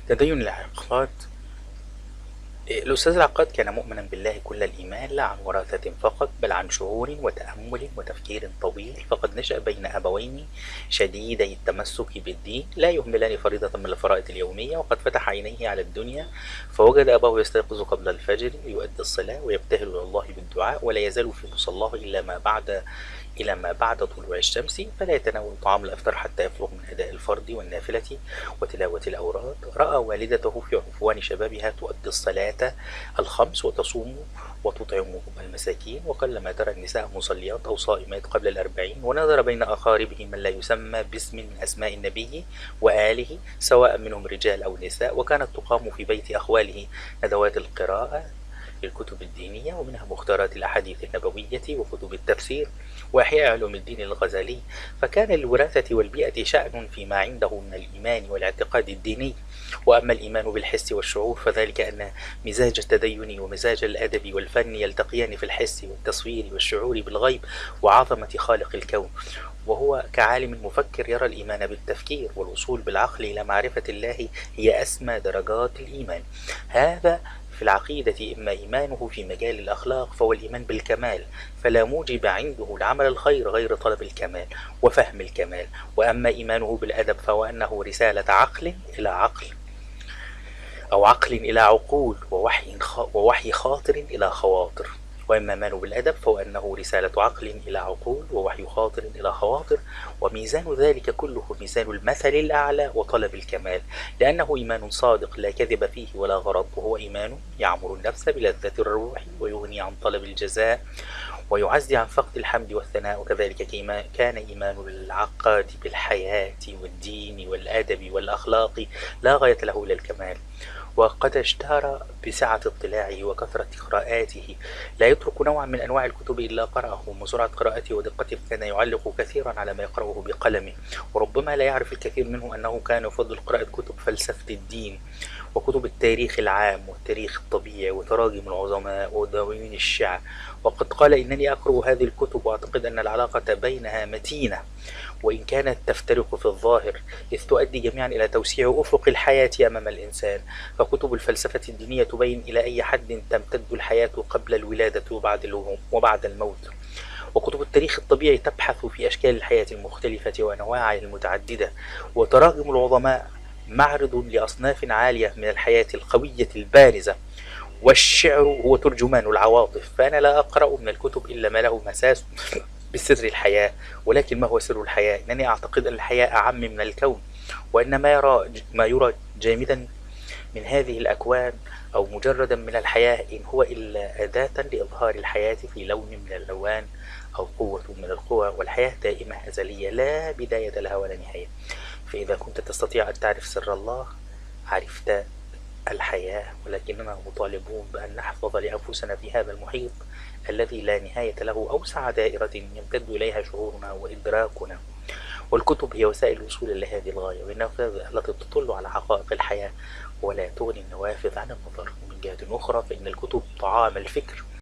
تدين العقاد. الأستاذ العقاد كان مؤمنا بالله كل الإيمان، لا عن وراثة فقط بل عن شعور وتأمل وتفكير طويل، فقد نشأ بين أبوين شديدي التمسك بالدين لا يهملان فريضة من الفرائض اليومية، وقد فتح عينيه على الدنيا فوجد أباه يستيقظ قبل الفجر ليؤدي الصلاة ويبتهل إلى الله بالدعاء، ولا يزال في مصلاه إلى ما بعد طلوع الشمس، فلا يتناول طعام الإفطار حتى يفرغ من أداء الفرض والنافلة وتلاوة الأوراد. رأى والدته في عنفوان شبابها تؤدي الصلاة الخمس وتصوم وتطعم المساكين، وقلما ترى النساء مصليات أو صائمات قبل الأربعين، ونظر بين أقاربه من لا يسمى باسم من أسماء النبي وآله سواء منهم رجال أو نساء، وكانت تقام في بيت أخواله ندوات القراءة للكتب الدينية، ومنها مختارات الأحاديث النبوية وكتب التفسير وإحياء علوم الدين الغزالي. فكان للوراثة والبيئة شأن فيما عنده من الإيمان والاعتقاد الديني. وأما الإيمان بالحس والشعور فذلك أن مزاج التدين ومزاج الأدب والفن يلتقيان في الحس والتصوير والشعور بالغيب وعظمة خالق الكون، وهو كعالم مفكر يرى الإيمان بالتفكير والوصول بالعقل إلى معرفة الله هي أسمى درجات الإيمان. هذا في العقيدة. إما إيمانه في مجال الأخلاق فهو الإيمان بالكمال، فلا موجب عنده لعمل الخير غير طلب الكمال وفهم الكمال. وأما إيمانه بالأدب فهو أنه رسالة عقل إلى عقل، أو عقل إلى عقول، ووحي خاطر إلى خواطر. وإما إيمان بالأدب فهو أنه رسالة عقل إلى عقول ووحي خاطر إلى خواطر، وميزان ذلك كله ميزان المثل الأعلى وطلب الكمال، لأنه إيمان صادق لا كذب فيه ولا غرض، وهو إيمان يعمر النفس بلذة الروح ويغني عن طلب الجزاء ويعزي عن فقد الحمد والثناء. وكذلك كان إيمان العقاد بالحياة والدين والأدب والأخلاق لا غاية له إلى الكمال، وقد اشتهر بسعة اطلاعه وكثرة قراءاته، لا يترك نوعا من أنواع الكتب إلا قرأه، ومن سرعة قراءته ودقته كان يعلق كثيرا على ما يقرأه بقلمه، وربما لا يعرف الكثير منه أنه كان يفضل قراءة كتب فلسفة الدين وكتب التاريخ العام والتاريخ الطبيعي وتراجم العظماء ودواوين الشعر. وقد قال: إنني أقرأ هذه الكتب وأعتقد أن العلاقة بينها متينة وإن كانت تفترق في الظاهر، إذ تؤدي جميعا إلى توسيع أفق الحياة أمام الإنسان. فكتب الفلسفة الدينية تبين إلى أي حد تمتد الحياة قبل الولادة وبعد الموت. وكتب التاريخ الطبيعي تبحث في أشكال الحياة المختلفة وأنواعها المتعددة. وتراجم العظماء معرض لأصناف عالية من الحياة القوية البارزة. والشعر هو ترجمان العواطف، فأنا لا أقرأ من الكتب إلا ما له مساس بسر الحياة. ولكن ما هو سر الحياة؟ إنني أعتقد أن الحياة أعم من الكون، وأن ما يرى جامدا من هذه الأكوان أو مجردا من الحياة إن هو إلا أداة لإظهار الحياة في لون من الألوان أو قوة من القوى، والحياة دائمة أزلية لا بداية لها ولا نهاية. فإذا كنت تستطيع أن تعرف سر الله عرفت الحياة، ولكننا مطالبون بأن نحفظ لأنفسنا في هذا المحيط الذي لا نهاية له أوسع دائرة يمتد إليها شعورنا وإدراكنا. والكتب هي وسائل الوصول لهذه الغاية، والنوافذ التي تطل على حقائق الحياة ولا تغني النوافذ عن النظر. ومن جهة أخرى فإن الكتب طعام الفكر